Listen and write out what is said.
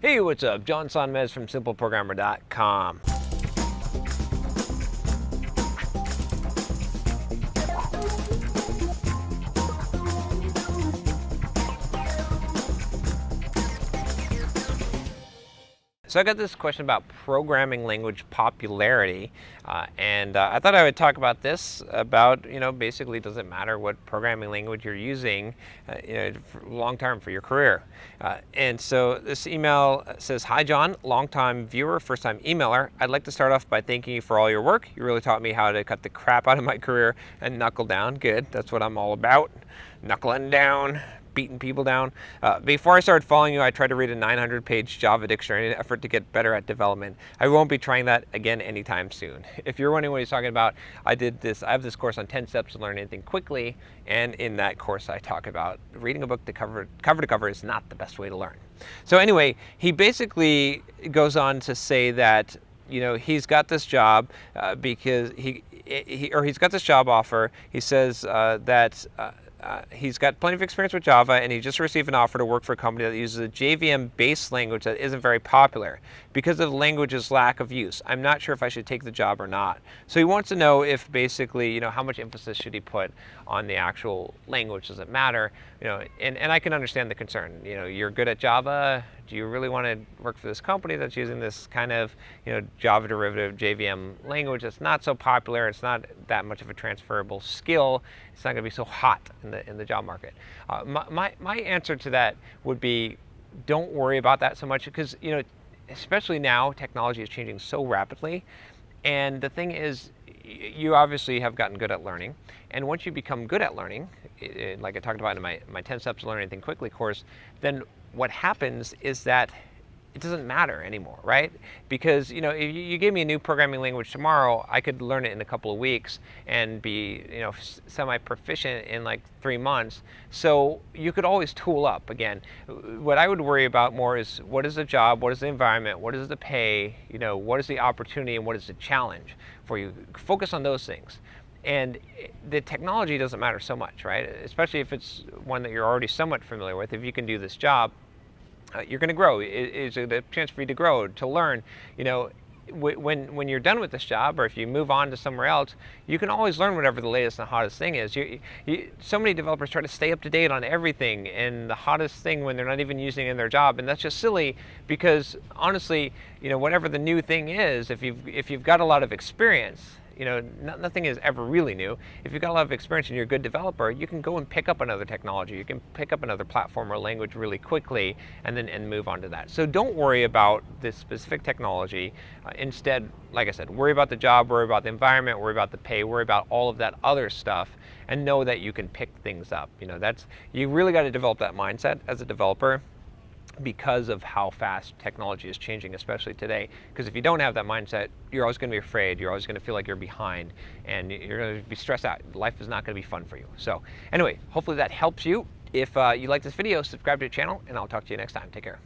Hey, what's up? John Sonmez from SimpleProgrammer.com. So I got this question about programming language popularity, and I thought I would talk about this, about, basically, does it matter what programming language you're using, for long term for your career? And so this email says, "Hi John, long-time viewer, first-time emailer. I'd like to start off by thanking you for all your work. You really taught me how to cut the crap out of my career and knuckle down." Good, that's what I'm all about, knuckling down, beating people down. Before I started following you, I tried to read a 900-page Java dictionary in an effort to get better at development. I won't be trying that again anytime soon. If you're wondering what he's talking about, I have this course on 10 steps to learn anything quickly, and in that course I talk about reading a book to cover to cover is not the best way to learn. So anyway, he basically goes on to say that he's got this job because he's got this job offer. He says that he's got plenty of experience with Java, and he just received an offer to work for a company that uses a JVM-based language that isn't very popular because of the language's lack of use. I'm not sure if I should take the job or not. So he wants to know if basically, how much emphasis should he put on the actual language? Does it matter? And I can understand the concern. You're good at Java. Do you really want to work for this company that's using this kind of, Java derivative JVM language that's not so popular? It's not that much of a transferable skill. It's not going to be so hot in the job market. My answer to that would be, don't worry about that so much, because especially now, technology is changing so rapidly. And the thing is, you obviously have gotten good at learning, and once you become good at learning, like I talked about in my 10 steps to learn anything quickly course, then what happens is that it doesn't matter anymore, right? Because if you gave me a new programming language tomorrow, I could learn it in a couple of weeks and be semi-proficient in like 3 months. So you could always tool up. Again, what I would worry about more is, what is the job, what is the environment, what is the pay, what is the opportunity, and what is the challenge for you. Focus on those things. And the technology doesn't matter so much, right? Especially if it's one that you're already somewhat familiar with. If you can do this job, you're going to grow. It's a chance for you to grow, to learn. When you're done with this job, or if you move on to somewhere else, you can always learn whatever the latest and hottest thing is. So many developers try to stay up to date on everything and the hottest thing when they're not even using it in their job, and that's just silly, because honestly, whatever the new thing is, if you've got a lot of experience, nothing is ever really new. If you've got a lot of experience and you're a good developer, you can go and pick up another technology. You can pick up another platform or language really quickly and move on to that. So don't worry about this specific technology. Instead, like I said, worry about the job, worry about the environment, worry about the pay, worry about all of that other stuff, and know that you can pick things up. You really got to develop that mindset as a developer, because of how fast technology is changing, especially today. Because if you don't have that mindset, you're always going to be afraid, you're always going to feel like you're behind, and you're going to be stressed out. Life is not going to be fun for you. So anyway, hopefully that helps you. If you like this video, subscribe to the channel, and I'll talk to you next time. Take care.